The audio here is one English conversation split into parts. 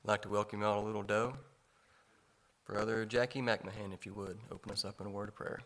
I'd like to welcome you all to Little Doe. Brother Jackie McMahon, if you would, open us up in a word of prayer.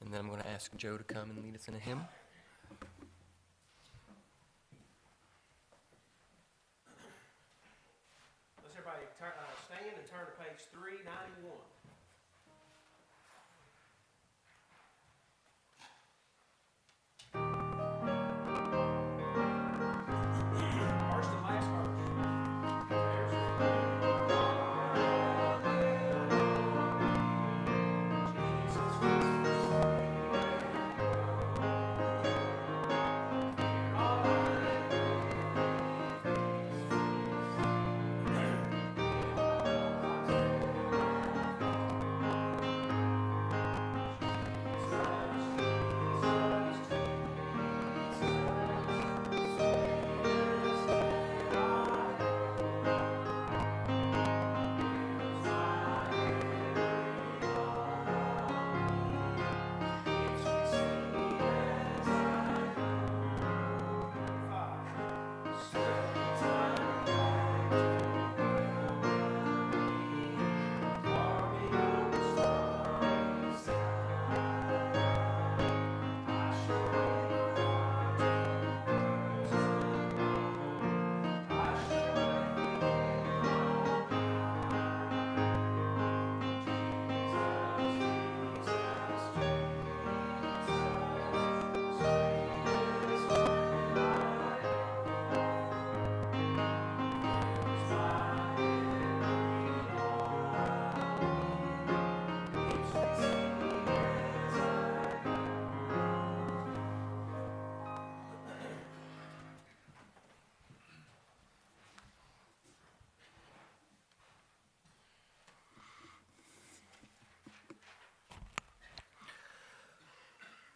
And then I'm going to ask Joe to come and lead us in a hymn. Let's everybody stand and turn to page 391. First and last verse.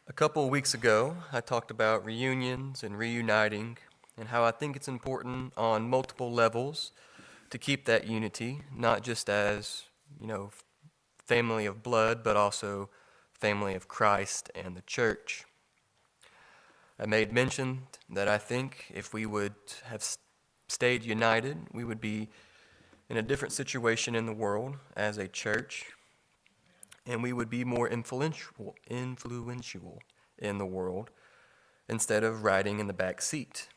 A couple of weeks ago, I talked about reunions and reuniting and how I think it's important on multiple levels to keep that unity, not just as, family of blood, but also family of Christ and the church. I made mention that I think if we would have stayed united, we would be in a different situation in the world as a church, and we would be more influential in the world instead of riding in the back seat.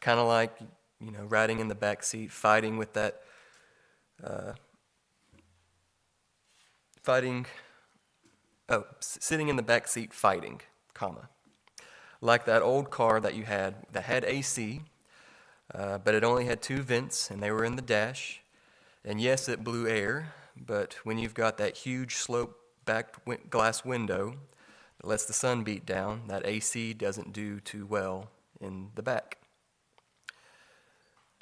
Kind of like, riding in the back seat, fighting with that, sitting in the back seat fighting, like that old car that you had that had AC, but it only had two vents and they were in the dash. And yes, it blew air, but when you've got that huge slope-backed glass window that lets the sun beat down, that AC doesn't do too well in the back.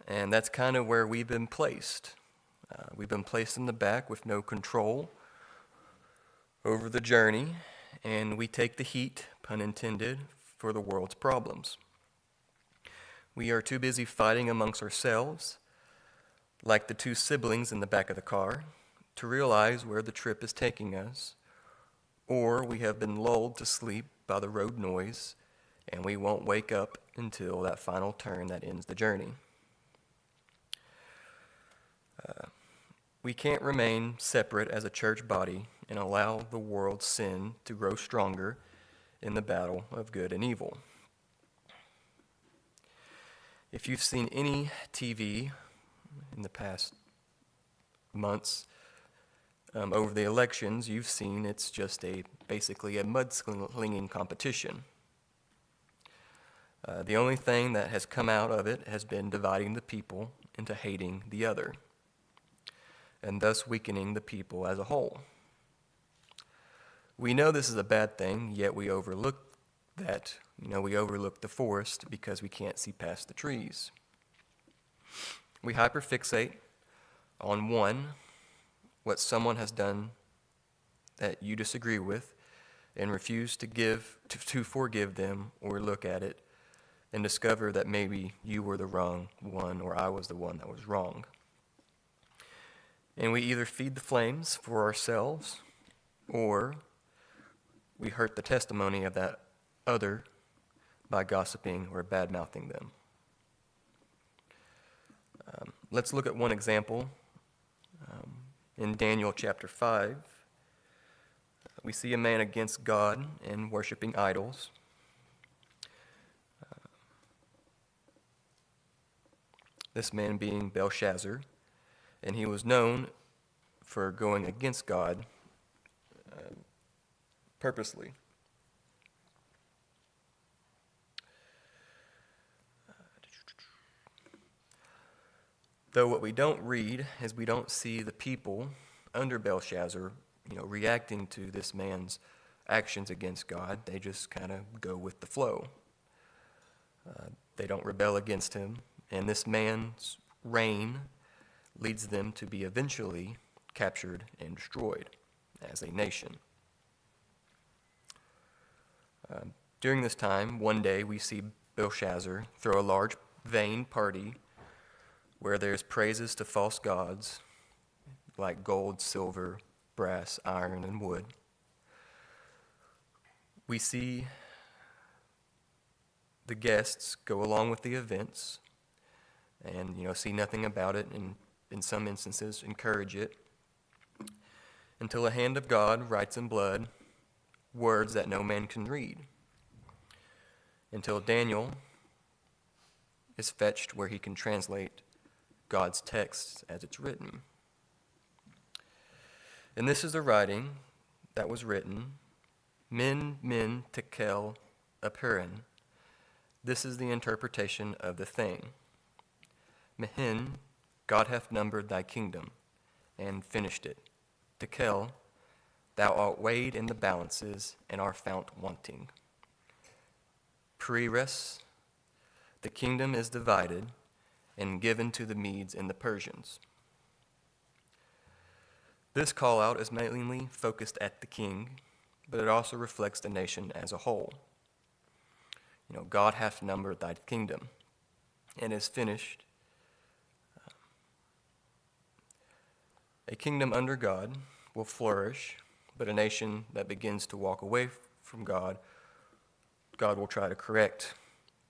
And that's kind of where we've been placed. We've been placed in the back with no control over the journey, and we take the heat, pun intended, for the world's problems. We are too busy fighting amongst ourselves, like the two siblings in the back of the car, to realize where the trip is taking us, or we have been lulled to sleep by the road noise, and we won't wake up until that final turn that ends the journey. We can't remain separate as a church body and allow the world's sin to grow stronger in the battle of good and evil. If you've seen any TV in the past months over the elections, you've seen it's just basically a mudslinging competition. The only thing that has come out of it has been dividing the people into hating the other, and thus weakening the people as a whole. We know this is a bad thing, yet we overlook that. We overlook the forest because we can't see past the trees. We hyperfixate on one, what someone has done that you disagree with, and refuse to forgive them or look at it and discover that maybe you were the wrong one or I was the one that was wrong. And we either feed the flames for ourselves or we hurt the testimony of that other by gossiping or bad-mouthing them. Let's look at one example. In Daniel chapter 5, we see a man against God and worshiping idols. This man being Belshazzar, and he was known for going against God purposely. Though what we don't read is we don't see the people under Belshazzar, reacting to this man's actions against God. They just kind of go with the flow. They don't rebel against him, and this man's reign leads them to be eventually captured and destroyed as a nation. During this time, one day we see Belshazzar throw a large vain party where there's praises to false gods like gold, silver, brass, iron, and wood. We see the guests go along with the events and see nothing about it, and in some instances encourage it, until a hand of God writes in blood words that no man can read, until Daniel is fetched where he can translate God's text as it's written. And this is the writing that was written, Min tekel apirin. This is the interpretation of the thing. Mehin, God hath numbered thy kingdom, and finished it. Tekel, thou art weighed in the balances, and are found wanting. Peres, the kingdom is divided, and given to the Medes and the Persians. This call out is mainly focused at the king, but it also reflects the nation as a whole. God hath numbered thy kingdom, and is finished. A kingdom under God will flourish, but a nation that begins to walk away from God, God will try to correct.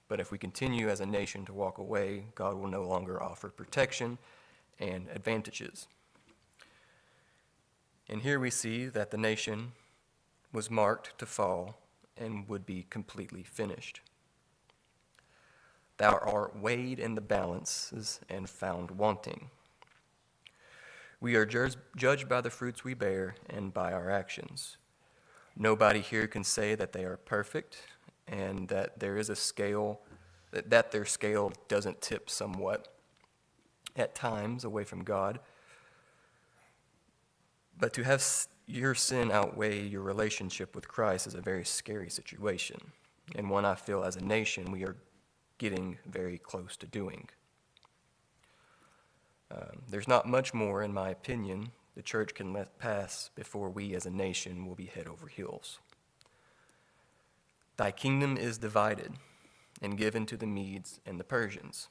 But if we continue as a nation to walk away, God will no longer offer protection and advantages. And here we see that the nation was marked to fall and would be completely finished. Thou art weighed in the balances and found wanting. We are judged by the fruits we bear and by our actions. Nobody here can say that they are perfect and that there is a scale, that their scale doesn't tip somewhat at times away from God. But to have your sin outweigh your relationship with Christ is a very scary situation, and one I feel as a nation we are getting very close to doing. There's not much more, in my opinion, the church can let pass before we as a nation will be head over heels. Thy kingdom is divided and given to the Medes and the Persians.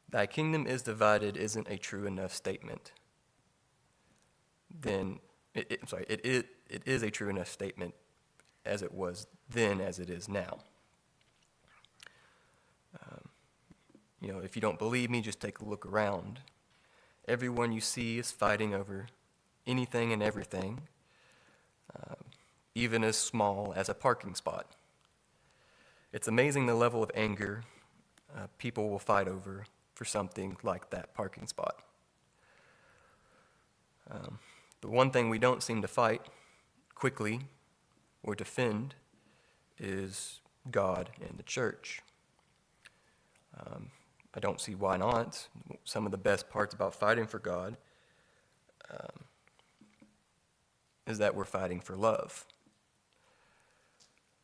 Thy kingdom is divided isn't a true enough statement. It is a true enough statement as it was then as it is now. If you don't believe me, just take a look around. Everyone you see is fighting over anything and everything, even as small as a parking spot. It's amazing the level of anger people will fight over for something like that parking spot. The one thing we don't seem to fight quickly or defend is God and the church. I don't see why not. Some of the best parts about fighting for God is that we're fighting for love.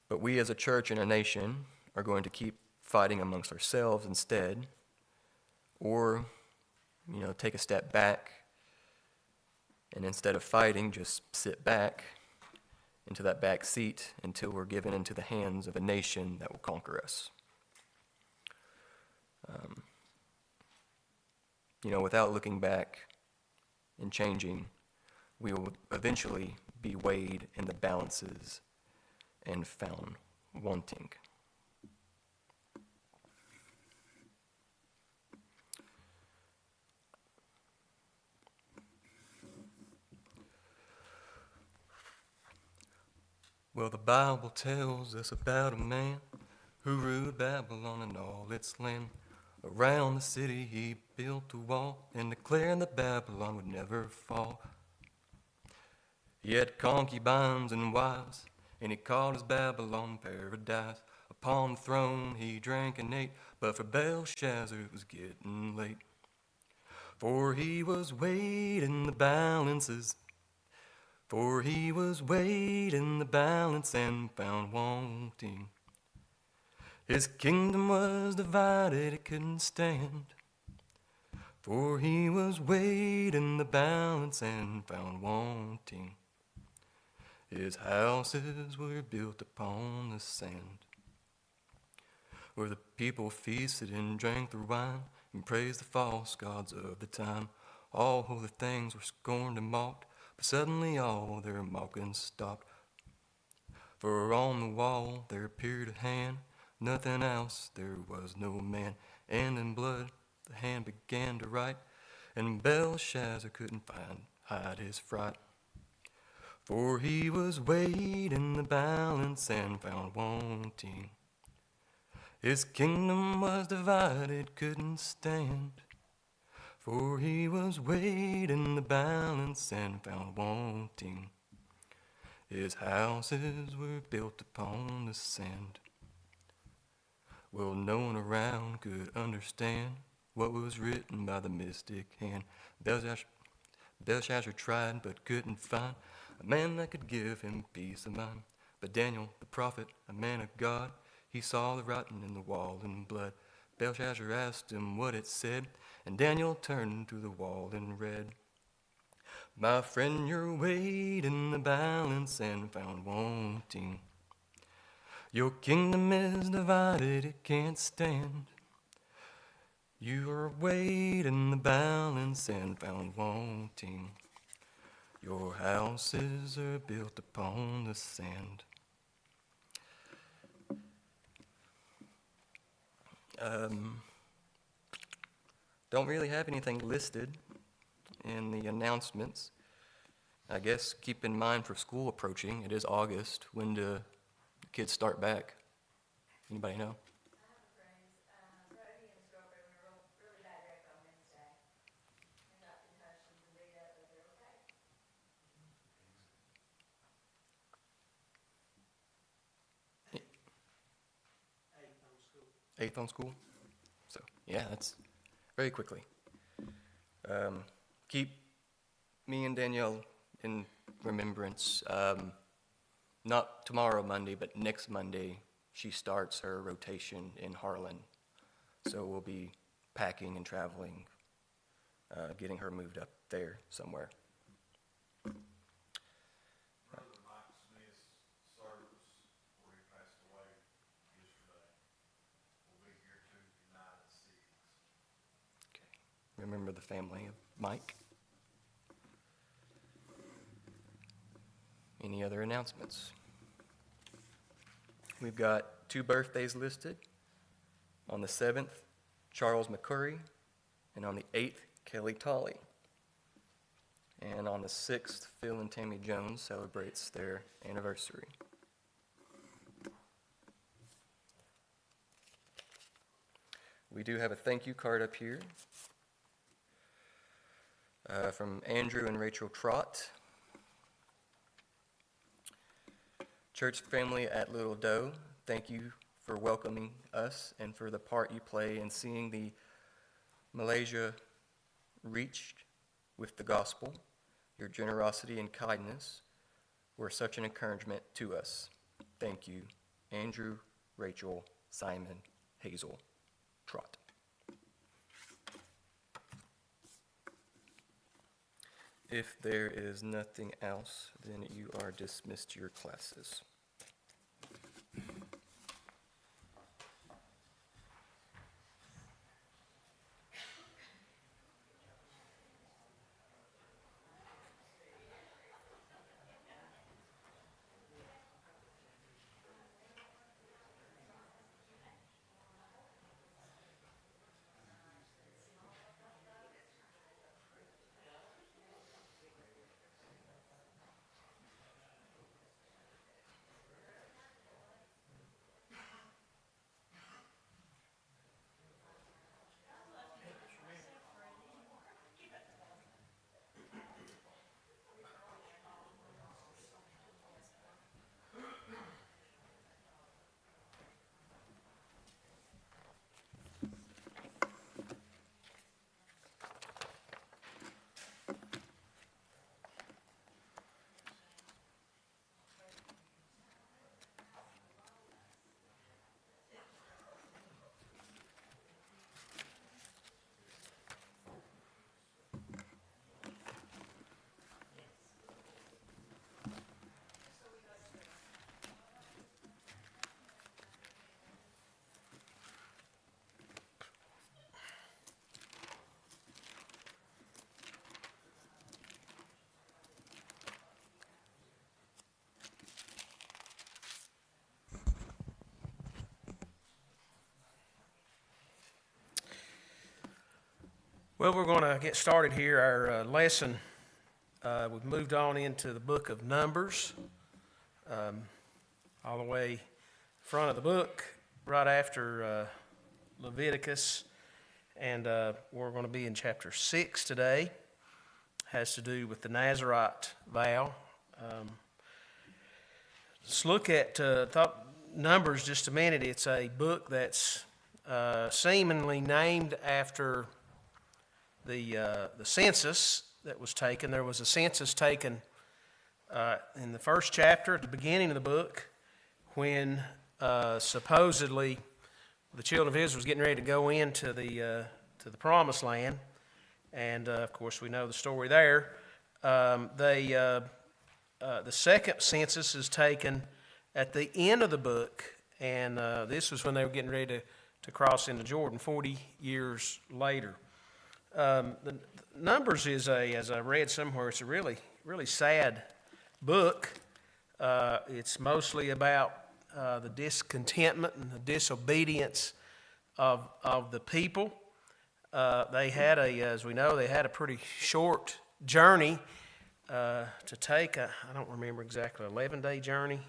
But we as a church and a nation are going to keep fighting amongst ourselves instead, or take a step back, and instead of fighting, just sit back into that back seat until we're given into the hands of a nation that will conquer us. Without looking back and changing, we will eventually be weighed in the balances and found wanting. Well, the Bible tells us about a man who ruled Babylon and all its land. Around the city he built a wall and declared that Babylon would never fall. He had concubines and wives, and he called his Babylon paradise. Upon the throne he drank and ate, but for Belshazzar it was getting late. For he was weighed in the balances, for he was weighed in the balance and found wanting. His kingdom was divided, it couldn't stand. For he was weighed in the balance and found wanting. His houses were built upon the sand, where the people feasted and drank the wine and praised the false gods of the time. All holy things were scorned and mocked, but suddenly all their mocking stopped. For on the wall there appeared a hand, nothing else, there was no man. And in blood the hand began to write, and Belshazzar couldn't hide his fright. For he was weighed in the balance and found wanting. His kingdom was divided, couldn't stand. For he was weighed in the balance and found wanting. His houses were built upon the sand. Well, no one around could understand what was written by the mystic hand. Belshazzar tried but couldn't find a man that could give him peace of mind. But Daniel, the prophet, a man of God, he saw the writing in the wall in blood. Belshazzar asked him what it said, and Daniel turned to the wall and read, My friend, you're weighed in the balance and found wanting. Your kingdom is divided, it can't stand. You are weighed in the balance and found wanting. Your houses are built upon the sand. Don't really have anything listed in the announcements. I guess keep in mind for school approaching, it is August. When do the kids start back? Anybody know? Brody and his girlfriend were really bad wreck on Wednesday. And got concussions and beat up, but they're okay. Eighth on school. 8th on school? So, yeah, that's very quickly. Keep me and Danielle in remembrance. Not tomorrow, Monday, but next Monday, she starts her rotation in Harlan. So we'll be packing and traveling, getting her moved up there somewhere. Brother Mike Smith's service, where he passed away yesterday, will be here Tuesday night at 6. Okay. Remember the family of Mike. Any other announcements? We've got 2 birthdays listed. On the 7th, Charles McCurry, and on the 8th, Kelly Tolley. And on the 6th, Phil and Tammy Jones celebrates their anniversary. We do have a thank you card up here from Andrew and Rachel Trott. Church family at Little Doe, thank you for welcoming us and for the part you play in seeing the Malaysia reached with the gospel. Your generosity and kindness were such an encouragement to us. Thank you, Andrew, Rachel, Simon, Hazel, Trott. If there is nothing else, then you are dismissed to your classes. Well, we're going to get started here. Our lesson, we've moved on into the book of Numbers, all the way front of the book, right after Leviticus, and we're going to be in chapter 6 today. Has to do with the Nazirite vow. Let's look at Numbers just a minute. It's a book that's seemingly named after the census that was taken. There was a census taken in the first chapter at the beginning of the book when supposedly the children of Israel was getting ready to go into the promised land, and of course we know the story there. The second census is taken at the end of the book, and this was when they were getting ready to cross into Jordan 40 years later. The Numbers is as I read somewhere, it's a really, really sad book. It's mostly about the discontentment and the disobedience of the people. They had as we know, they had a pretty short journey to take. I don't remember exactly, 11-day journey,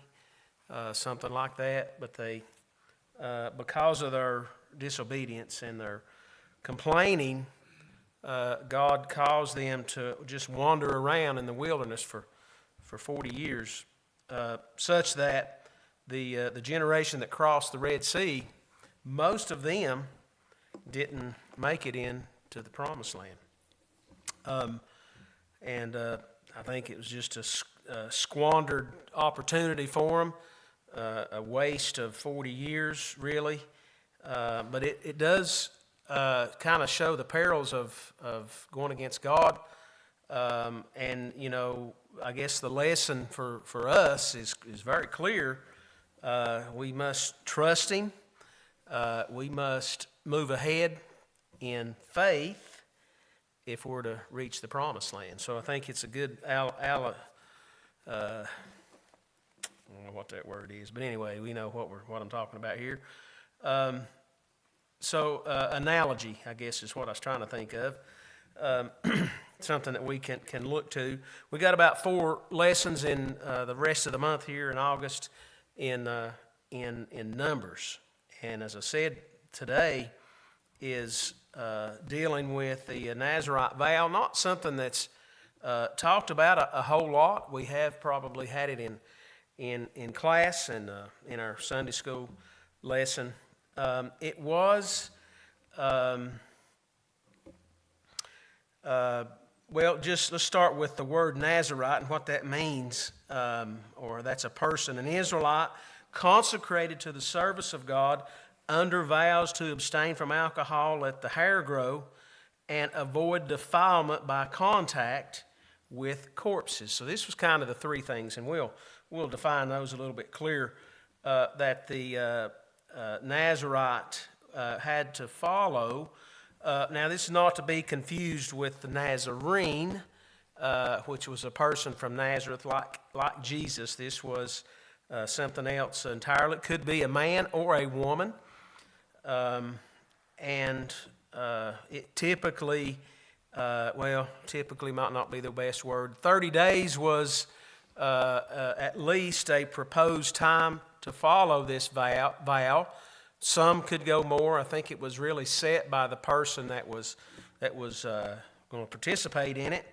something like that. But they, because of their disobedience and their complaining, God caused them to just wander around in the wilderness for 40 years, such that the generation that crossed the Red Sea, most of them didn't make it into the Promised Land. And I think it was just a squandered opportunity for them, a waste of 40 years, really. But it does kind of show the perils of going against God. And, you know, I guess the lesson for us is very clear. We must trust Him. We must move ahead in faith if we're to reach the promised land. So I think it's a good, I don't know what that word is, but anyway, we know what I'm talking about here. So analogy, I guess, is what I was trying to think of. Something that we can look to. We got about 4 lessons in the rest of the month here in August in Numbers, and as I said, today is dealing with the Nazirite vow. Not something that's talked about a whole lot. We have probably had it in class and in our Sunday school lesson. It was, well, just let's start with the word Nazirite and what that means, or that's a person, an Israelite consecrated to the service of God under vows to abstain from alcohol, let the hair grow, and avoid defilement by contact with corpses. So this was kind of the three things, and we'll define those a little bit clearer, that the Nazarite had to follow. Now, this is not to be confused with the Nazarene, which was a person from Nazareth like Jesus. This was something else entirely. It could be a man or a woman. And it typically, typically might not be the best word. 30 days was at least a proposed time to follow this vow. Some could go more. I think it was really set by the person that was going to participate in it.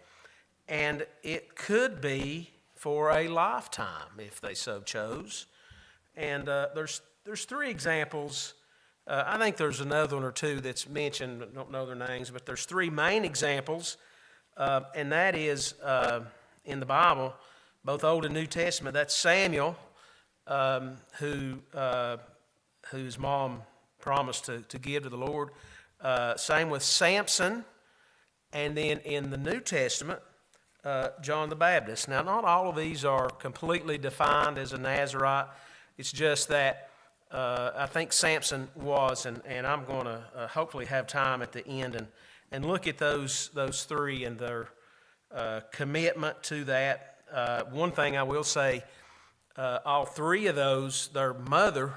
And it could be for a lifetime if they so chose. And there's three examples. I think there's another one or two that's mentioned, I don't know their names, but there's three main examples, and that is in the Bible, both Old and New Testament. That's Samuel, whose mom promised to give to the Lord. Same with Samson, and then in the New Testament, John the Baptist. Now, not all of these are completely defined as a Nazarite. It's just that I think Samson was, and I'm going to hopefully have time at the end and look at those three and their commitment to that. One thing I will say, all three of those, their mother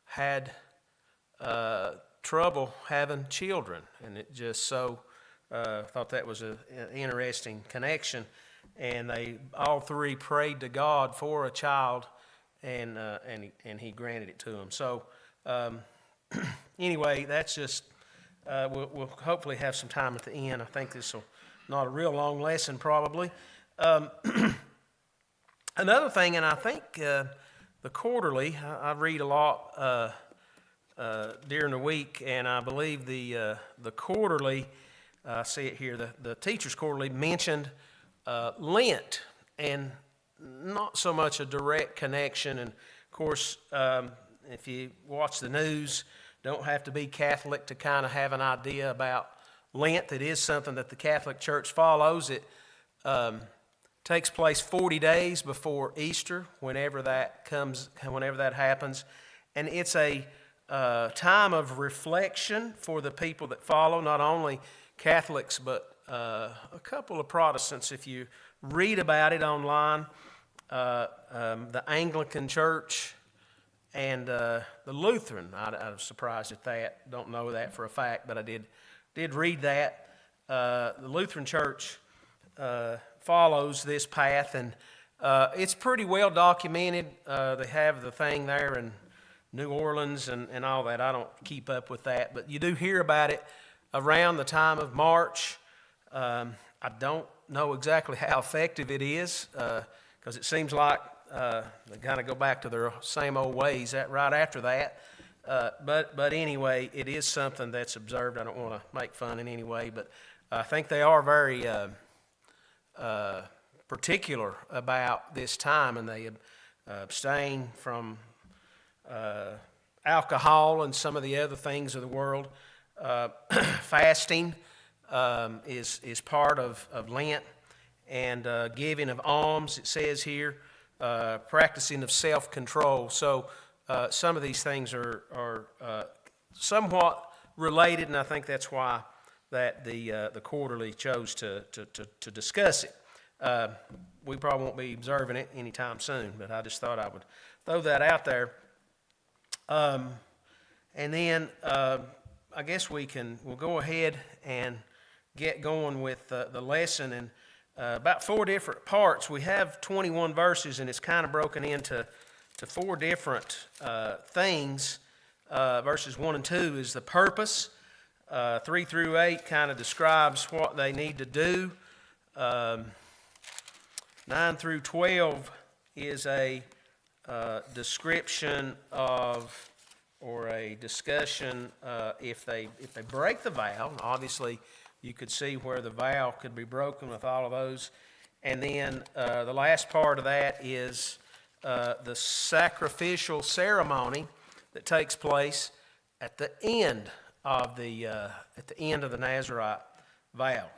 had trouble having children, and it just so thought that was an interesting connection. And they all three prayed to God for a child, and he granted it to them. So anyway, that's just we'll hopefully have some time at the end. I think this will not a real long lesson probably. Another thing, and I think the quarterly, I read a lot during the week, and I believe the quarterly, I see it here, the Teacher's Quarterly mentioned Lent, and not so much a direct connection. And of course, if you watch the news, don't have to be Catholic to kind of have an idea about Lent. It is something that the Catholic Church follows. It takes place 40 days before Easter, whenever that happens, and it's a time of reflection for the people that follow, not only Catholics but a couple of Protestants. If you read about it online, the Anglican Church and the Lutheran, I was surprised at that. Don't know that for a fact, but I did read that. The Lutheran Church follows this path, and it's pretty well documented. They have the thing there in New Orleans and all that. I don't keep up with that, but you do hear about it around the time of March. I don't know exactly how effective it is, because it seems like they kind of go back to their same old ways right after that. But anyway, it is something that's observed. I don't want to make fun in any way, but I think they are very particular about this time, and they abstain from alcohol and some of the other things of the world. Fasting is part of Lent, and giving of alms, it says here, practicing of self-control. So some of these things are somewhat related, and I think that's why that the quarterly chose to discuss it. We probably won't be observing it anytime soon, but I just thought I would throw that out there. And then I guess we'll go ahead and get going with the lesson. And about 4 different parts. We have 21 verses, and it's kind of broken into 4 different things. Verses 1 and 2 is the purpose. 3 through 8 kind of describes what they need to do. 9 through 12 is a description of, or a discussion if they break the vow. Obviously, you could see where the vow could be broken with all of those. And then the last part of that is the sacrificial ceremony that takes place at the end of the Nazarite vow.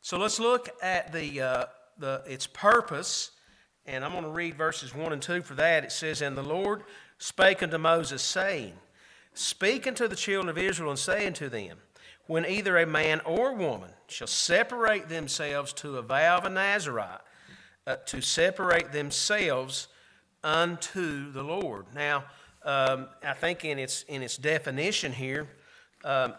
So let's look at its purpose, and I'm going to read verses 1 and 2 for that. It says, "And the Lord spake unto Moses, saying, Speak unto the children of Israel, and say unto them, When either a man or woman shall separate themselves to a vow of a Nazarite, to separate themselves unto the Lord." Now, I think in its definition here,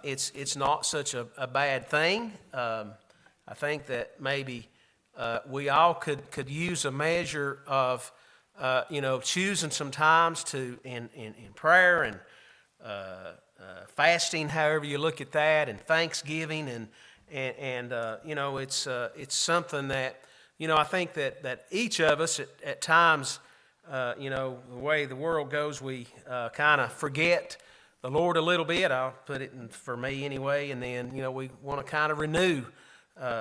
it's not such a bad thing. I think that maybe we all could use a measure of choosing some times to in prayer and fasting, however you look at that, and Thanksgiving, and it's something that I think that each of us at times, the way the world goes, we kind of forget the Lord a little bit. I'll put it for me anyway, and then we want to kind of renew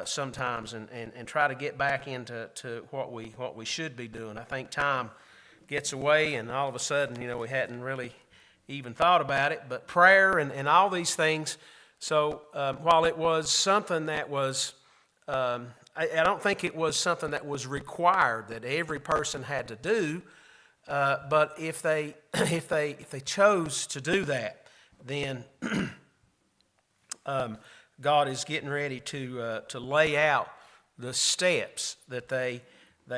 sometimes and try to get back into what we should be doing. I think time gets away, and all of a sudden, we hadn't really even thought about it. But prayer and all these things. So while it was something that was, I don't think it was something that was required that every person had to do. But if they chose to do that, then God is getting ready to lay out the steps that they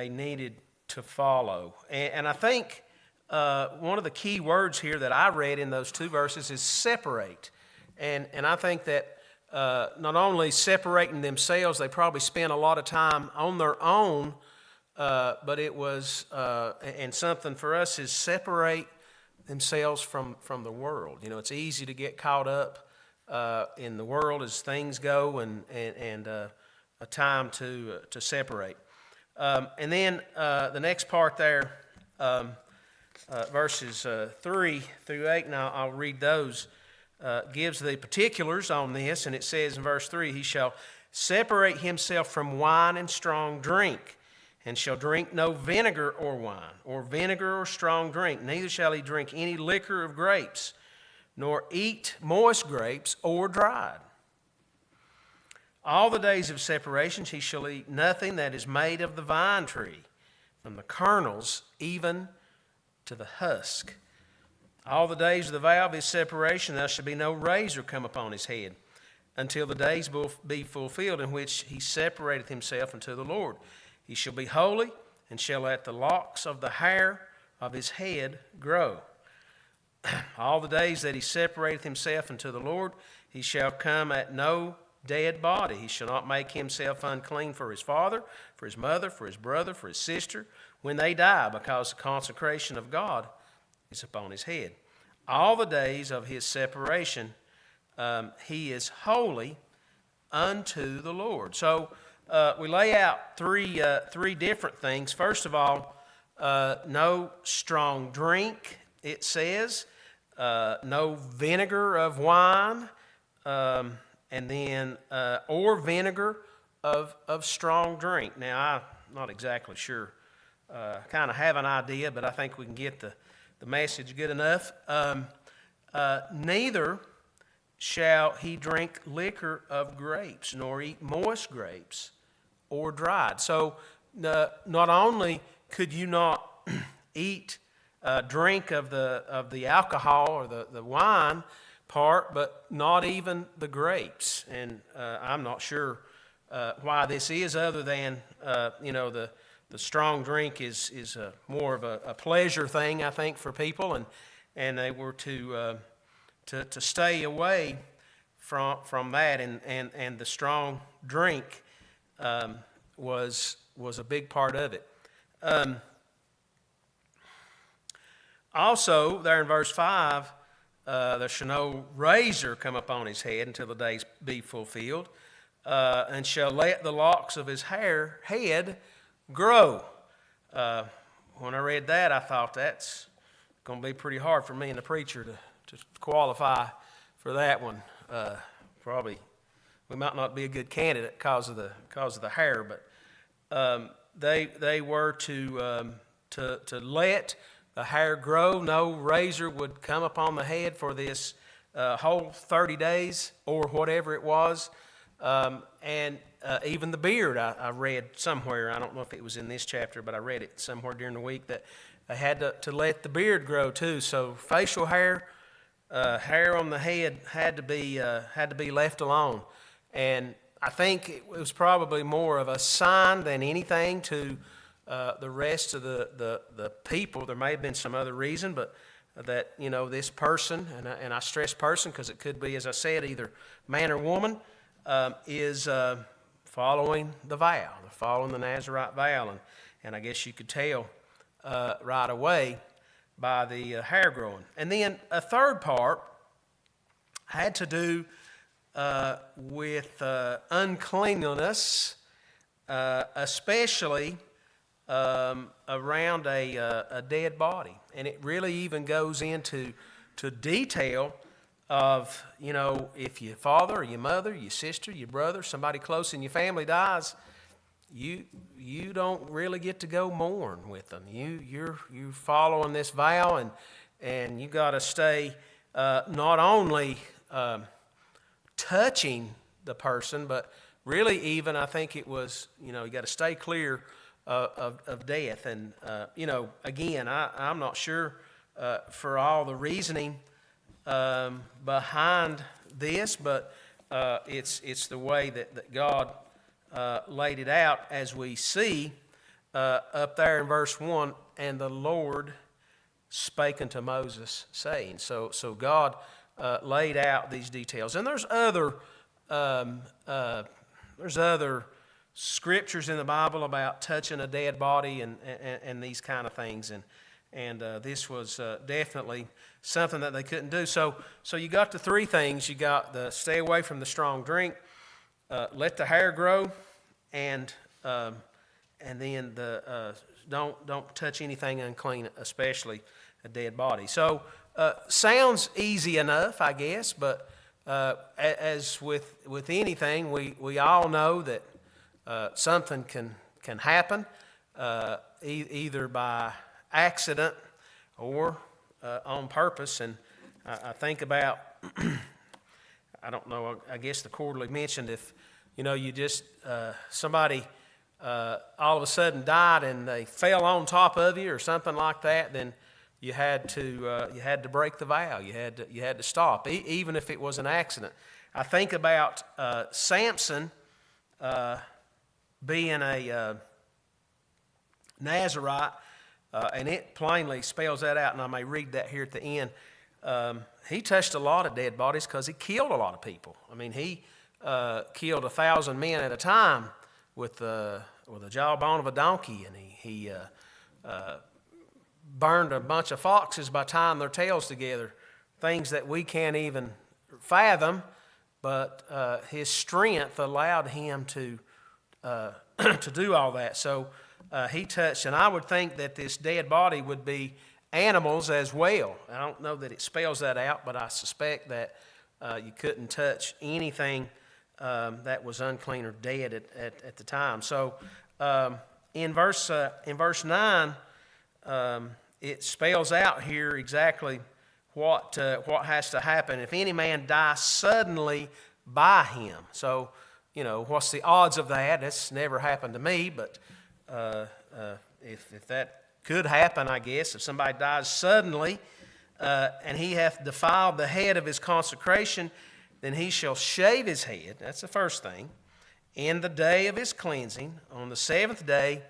needed to follow. And I think one of the key words here that I read in those two verses is separate. And I think that not only separating themselves, they probably spent a lot of time on their own, but it was, and something for us is separate themselves from the world. It's easy to get caught up in the world as things go, and a time to separate. And then the next part there, verses 3 through 8, and I'll read those, gives the particulars on this, and it says in verse 3, "He shall separate himself from wine and strong drink, and shall drink no vinegar or wine, or vinegar or strong drink, neither shall he drink any liquor of grapes, nor eat moist grapes or dried. All the days of separation he shall eat nothing that is made of the vine tree, from the kernels even to the husk. All the days of the vow of his separation there shall be no razor come upon his head, until the days be fulfilled in which he separateth himself unto the Lord. He shall be holy, and shall let the locks of the hair of his head grow. All the days that he separateth himself unto the Lord, he shall come at no dead body. He shall not make himself unclean for his father, for his mother, for his brother, for his sister, when they die, because the consecration of God is upon his head. All the days of his separation, he is holy unto the Lord." So we lay out three different things. First of all, no strong drink, it says. No vinegar of wine, and then or vinegar of strong drink. Now, I'm not exactly sure. Kind of have an idea, but I think we can get the message good enough. Neither shall he drink liquor of grapes, nor eat moist grapes or dried. So not only could you not eat drink of the alcohol or the wine part, but not even the grapes. And I'm not sure why this is, other than the strong drink is more of a pleasure thing, I think, for people, and they were to stay away from that, and the strong drink was a big part of it. Also, there in verse 5, there shall no razor come upon his head until the days be fulfilled, and shall let the locks of his head grow. When I read that, I thought that's going to be pretty hard for me and the preacher to qualify for that one. Probably we might not be a good candidate because of the hair, but they were to let the hair grow. No razor would come upon the head for this whole 30 days or whatever it was. And even the beard, I read somewhere, I don't know if it was in this chapter, but I read it somewhere during the week, that they had to let the beard grow too. So facial hair, hair on the head had to be left alone. And I think it was probably more of a sign than anything to the rest of the people. There may have been some other reason, but that, this person, and I stress person because it could be, as I said, either man or woman, is following the vow, following the Nazirite vow. And I guess you could tell right away by the hair growing. And then a third part had to do with uncleanliness, especially around a dead body. And it really even goes into detail of, if your father or your mother, your sister, your brother, somebody close in your family dies, you don't really get to go mourn with them. You're following this vow, and you got to stay not only touching the person, but really even, I think it was, you got to stay clear of death. And, again, I'm not sure for all the reasoning behind this, but it's the way that God laid it out, as we see up there in verse 1, and the Lord spake unto Moses, saying. So God laid out these details. And there's other scriptures in the Bible about touching a dead body and these kind of things. And this was definitely something that they couldn't do. So you got the three things. You got the stay away from the strong drink, let the hair grow, and then the don't touch anything unclean, especially a dead body. So sounds easy enough, I guess, but as with anything, we all know that something can happen either by accident or on purpose. And I think about, I don't know, I guess the quarterly mentioned if, you just, somebody all of a sudden died and they fell on top of you or something like that, then you had to break the vow. You had to stop, even if it was an accident. I think about Samson being a Nazirite, and it plainly spells that out, and I may read that here at the end. He touched a lot of dead bodies because he killed a lot of people. I mean, he killed 1,000 men at a time with the jawbone of a donkey, and he burned a bunch of foxes by tying their tails together, things that we can't even fathom, but his strength allowed him to do all that. So he touched, and I would think that this dead body would be animals as well. I don't know that it spells that out, but I suspect that you couldn't touch anything that was unclean or dead at the time. So in verse 9, it spells out here exactly what has to happen if any man die suddenly by him. So, what's the odds of that? That's never happened to me, but if that could happen, I guess, if somebody dies suddenly and he hath defiled the head of his consecration, then he shall shave his head. That's the first thing. In the day of his cleansing, on the seventh day,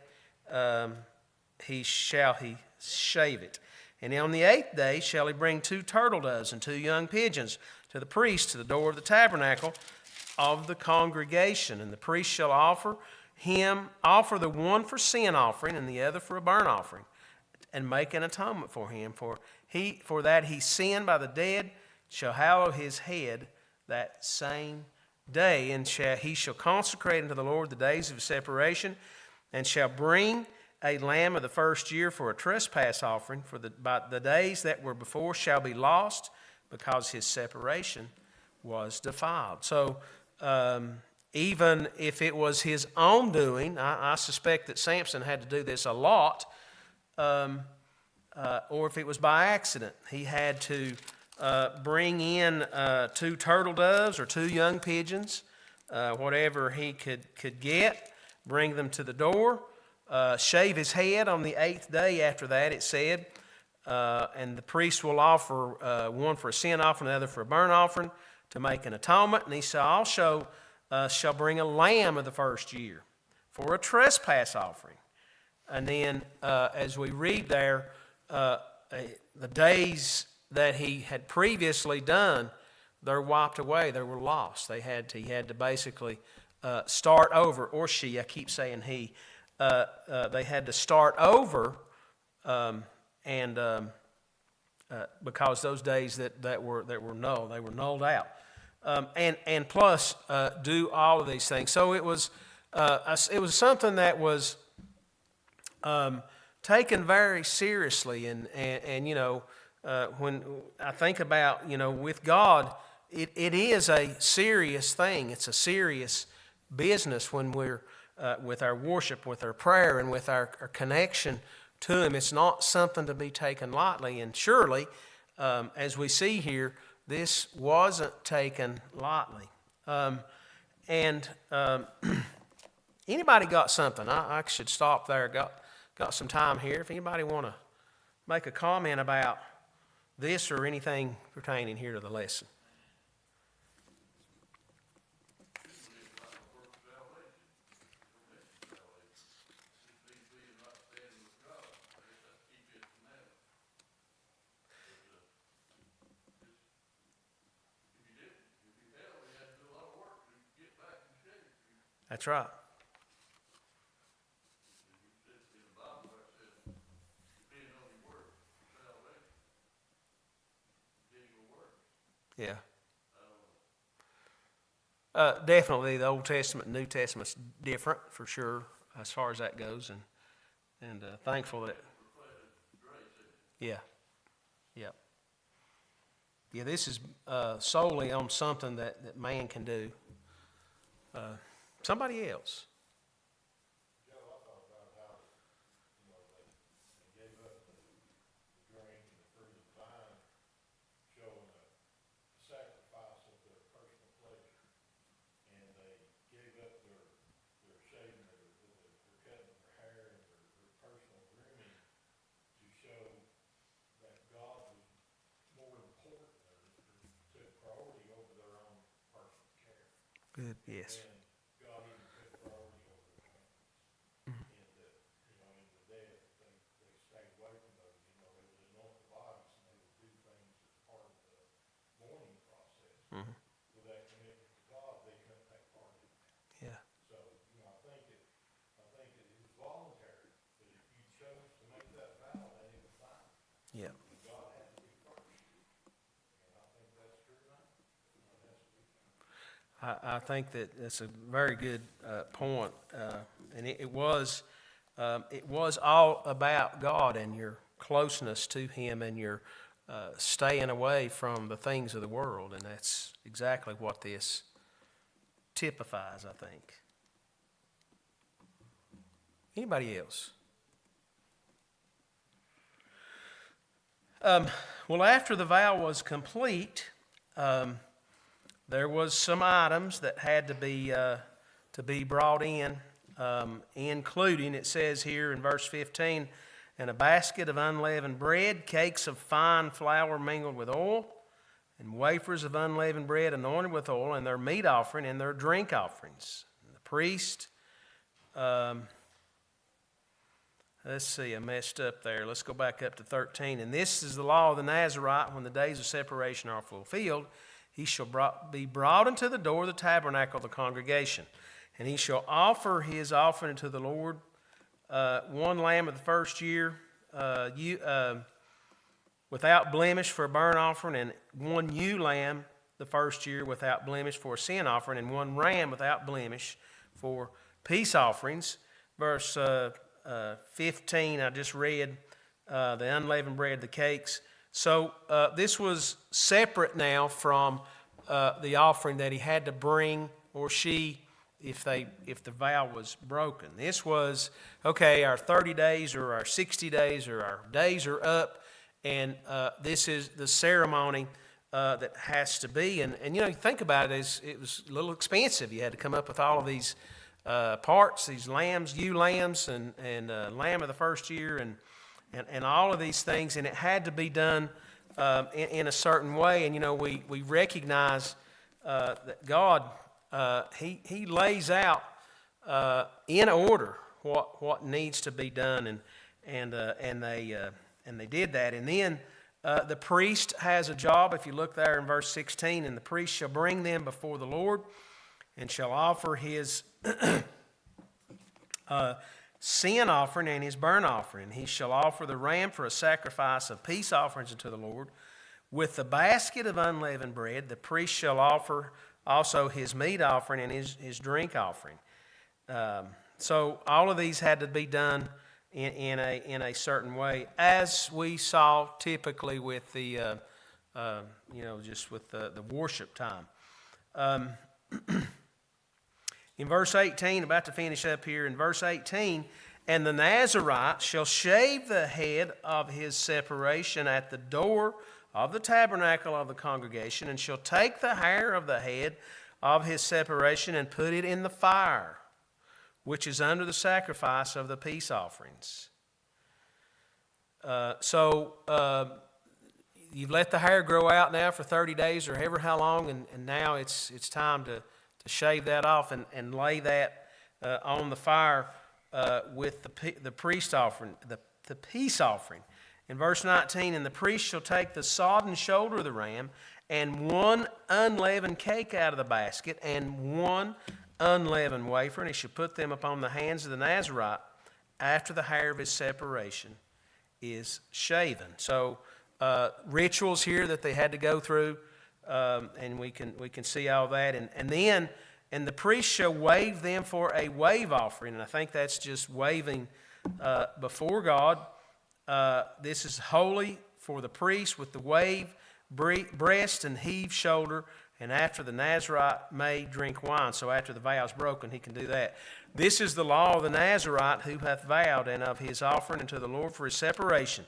he shave it. And on the 8th day shall he bring 2 turtle doves and 2 young pigeons to the priest to the door of the tabernacle of the congregation. And the priest shall offer the one for sin offering and the other for a burnt offering, and make an atonement for him. For that he sinned by the dead, shall hallow his head that same day. And he shall consecrate unto the Lord the days of his separation, and shall bring a lamb of the first year for a trespass offering. For the days that were before shall be lost, because his separation was defiled. So even if it was his own doing, I suspect that Samson had to do this a lot, or if it was by accident, he had to bring in 2 turtle doves or 2 young pigeons whatever he could get, bring them to the door, shave his head on the 8th day after that, it said, and the priest will offer one for a sin offering, the other for a burnt offering to make an atonement. And he also shall bring a lamb of the first year for a trespass offering. And then as we read there, the days that he had previously done, they're wiped away. They were lost. He had to basically start over, or she. I keep saying he. They had to start over, because those days that were null, they were nulled out, and plus do all of these things. So it was something that was taken very seriously, and you know, when I think about, you know, with God, it is a serious thing. It's a serious business when we're with our worship, with our prayer, and with our connection to Him. It's not something to be taken lightly, and surely, as we see here, this wasn't taken lightly. Anybody got something? I should stop there. Got some time here. If anybody want to make a comment about this or anything pertaining here to the lesson. That's right. Yeah. Definitely, the Old Testament and New Testament's different for sure as far as that goes, and thankful that. Yeah. Yeah. Yeah. This is solely on something that man can do. Somebody else. Good. Yes. And God even took priority over their families. And that, you know, in the death, they stayed away from those. You know, they would anoint the bodies and they would do things as part of the mourning process. Mm-hmm. With that commitment to God, they couldn't take part in that. Yeah. So, you know, I think it was voluntary. But if you chose to make that vow, then it was fine. Yeah. And God had to be first. And I think that's true now. You know, that's what we found. I think that that's a very good point, and it was all about God and your closeness to Him and your staying away from the things of the world, and that's exactly what this typifies, I think. Anybody else? Well, after the vow was complete, there was some items that had to be brought in, including, it says here in verse 15, and a basket of unleavened bread, cakes of fine flour mingled with oil, and wafers of unleavened bread anointed with oil, and their meat offering and their drink offerings. And the priest, let's see, I messed up there. Let's go back up to 13. And this is the law of the Nazarite when the days of separation are fulfilled. He shall be brought into the door of the tabernacle of the congregation, and he shall offer his offering to the Lord, one lamb of the first year, without blemish for a burnt offering, and one ewe lamb the first year without blemish for a sin offering, and one ram without blemish for peace offerings. Verse 15, I just read the unleavened bread, the cakes. So this was separate now from the offering that he had to bring, or she, if the vow was broken. This was, okay, our 30 days or our 60 days or our days are up, and this is the ceremony that has to be. And you think about it, it was a little expensive. You had to come up with all of these parts, these lambs, ewe lambs, and lamb of the first year, and all of these things. And it had to be done in a certain way. And, we recognize that God, He lays out in order what needs to be done, and they did that. And then the priest has a job. If you look there in verse 16, and the priest shall bring them before the Lord, and shall offer his sin offering and his burnt offering. He shall offer the ram for a sacrifice of peace offerings unto the Lord. With the basket of unleavened bread, the priest shall offer also his meat offering and his drink offering. So all of these had to be done in a certain way, as we saw typically with the just with the worship time. In verse 18, about to finish up here, in verse 18, and the Nazarite shall shave the head of his separation at the door of the tabernacle of the congregation, and shall take the hair of the head of his separation and put it in the fire, which is under the sacrifice of the peace offerings. You've let the hair grow out now for 30 days or however how long, and now it's time to shave that off and lay that on the fire with the priest offering, the peace offering. In verse 19, and the priest shall take the sodden shoulder of the ram and one unleavened cake out of the basket and one unleavened wafer, and he shall put them upon the hands of the Nazarite after the hair of his separation is shaven. So rituals here that they had to go through, and we can see all that. And the priest shall wave them for a wave offering, and I think that's just waving before God. This is holy for the priest with the wave breast and heave shoulder, and after the Nazarite may drink wine. So after the vow is broken, he can do that. This is the law of the Nazarite who hath vowed, and of his offering unto the Lord for his separation,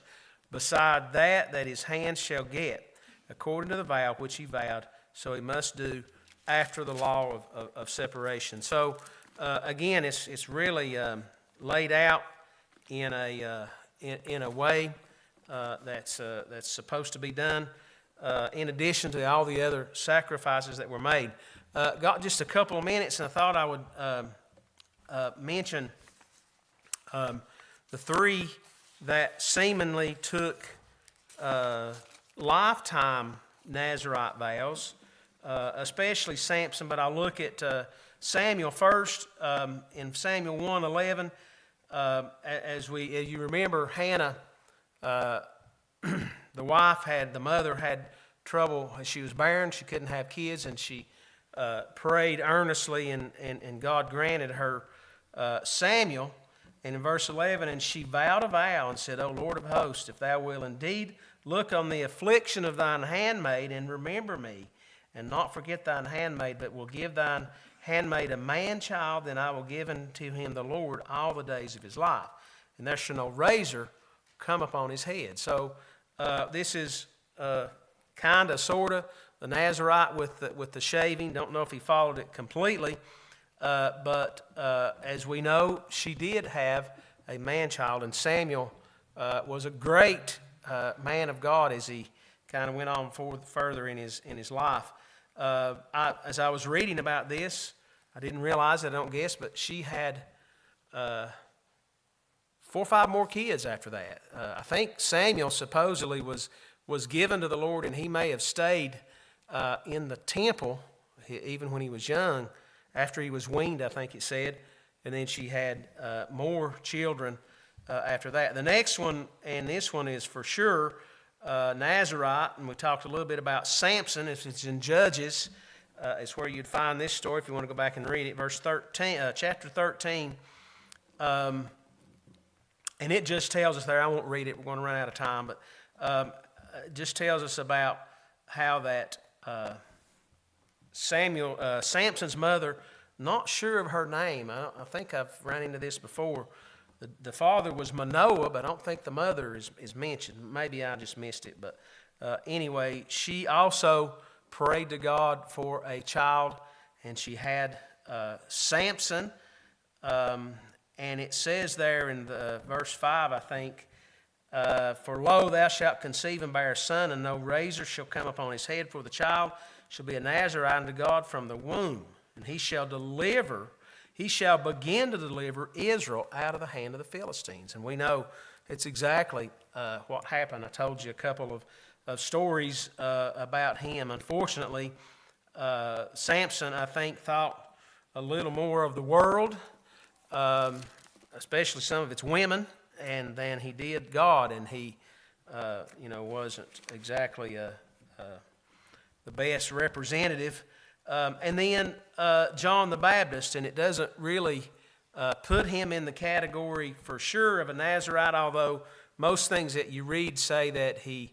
beside that his hands shall get, according to the vow which he vowed, so he must do after the law of separation. So again, it's really laid out in a way that's supposed to be done. In addition to all the other sacrifices that were made. Got just a couple of minutes, and I thought I would mention the three that seemingly took lifetime Nazarite vows, especially Samson, but I'll look at Samuel first. In Samuel 1:11, as you remember, Hannah, the mother had trouble. She was barren, she couldn't have kids, and she prayed earnestly, and God granted her Samuel. And in verse 11, and she vowed a vow and said, O Lord of hosts, if thou wilt indeed look on the affliction of thine handmaid, and remember me, and not forget thine handmaid, but will give thine handmaid a man-child, then I will give unto him the Lord all the days of his life, and there shall no razor come upon his head. So this is kind of, sort of, the Nazarite with the shaving. Don't know if he followed it completely, but as we know, she did have a man-child, and Samuel was a great man of God as he kind of went on further in his life. As I was reading about this, I didn't realize it, I don't guess, but she had 4 or 5 more kids after that. I think Samuel supposedly was given to the Lord, and he may have stayed in the temple even when he was young, after he was weaned, I think it said, and then she had more children after that. The next one, and this one is for sure Nazarite, and we talked a little bit about Samson. If it's in Judges, it's where you'd find this story if you want to go back and read it, chapter 13. And it just tells us there, I won't read it, we're going to run out of time, but it just tells us about how that Samson's mother, not sure of her name. I think I've run into this before. The father was Manoah, but I don't think the mother is mentioned. Maybe I just missed it, but anyway, she also prayed to God for a child, and she had Samson. And it says there in verse 5, I think, for lo, thou shalt conceive and bear a son, and no razor shall come upon his head, for the child shall be a Nazarite unto God from the womb, and he shall begin to deliver Israel out of the hand of the Philistines. And we know it's exactly what happened. I told you a couple of stories about him. Unfortunately, Samson, I think, thought a little more of the world, especially some of its women, and than he did God, and he, wasn't exactly the best representative. And then John the Baptist, and it doesn't really put him in the category for sure of a Nazarite, although most things that you read say that he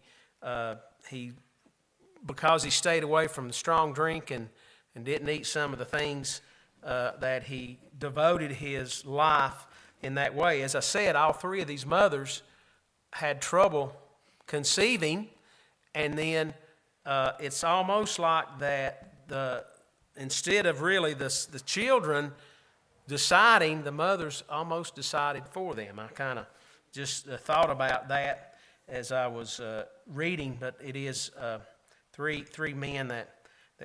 because he stayed away from the strong drink and didn't eat some of the things that he devoted his life in that way. As I said, all three of these mothers had trouble conceiving, and then it's almost like that instead of really the children deciding, the mothers almost decided for them. I kind of just thought about that as I was reading, but it is three men that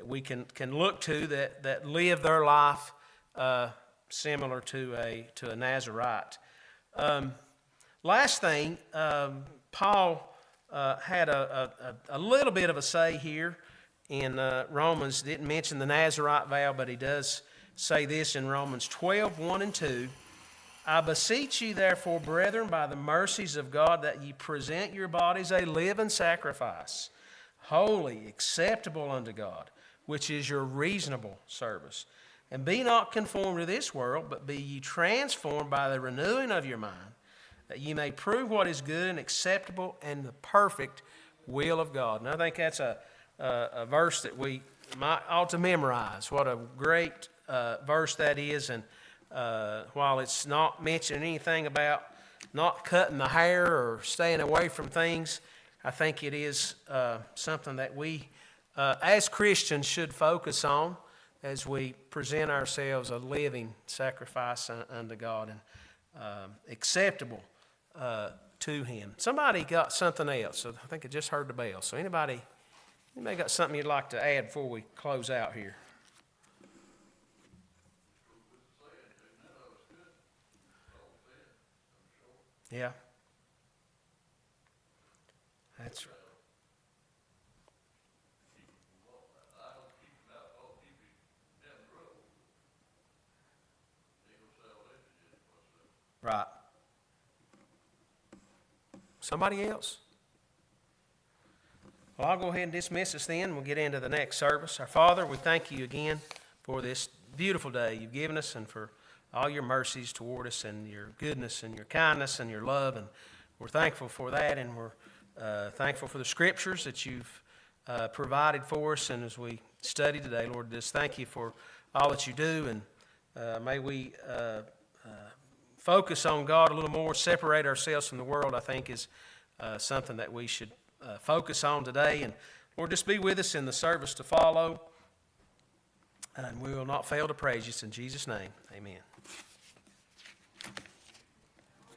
we can look to that live their life similar to a Nazarite. Last thing, Paul had a little bit of a say here in Romans. Didn't mention the Nazarite vow, but he does say this in Romans 12, 1 and 2. I beseech you, therefore, brethren, by the mercies of God, that ye present your bodies a living sacrifice, holy, acceptable unto God, which is your reasonable service. And be not conformed to this world, but be ye transformed by the renewing of your mind, that ye may prove what is good and acceptable and the perfect will of God. And I think that's a verse that we ought to memorize. What a great verse that is. And while it's not mentioning anything about not cutting the hair or staying away from things, I think it is something that we as Christians should focus on as we present ourselves a living sacrifice unto God and acceptable to Him. Somebody got something else. So I think I just heard the bell. So anybody got something you'd like to add before we close out here? Yeah. That's right. Right. Somebody else? Well, I'll go ahead and dismiss us then. We'll get into the next service. Our Father, we thank you again for this beautiful day you've given us and for all your mercies toward us and your goodness and your kindness and your love. And we're thankful for that, and we're thankful for the scriptures that you've provided for us. And as we study today, Lord, just thank you for all that you do. And may we focus on God a little more, separate ourselves from the world, I think is something that we should focus on today. And Lord, just be with us in the service to follow. And we will not fail to praise you. In Jesus' name, amen.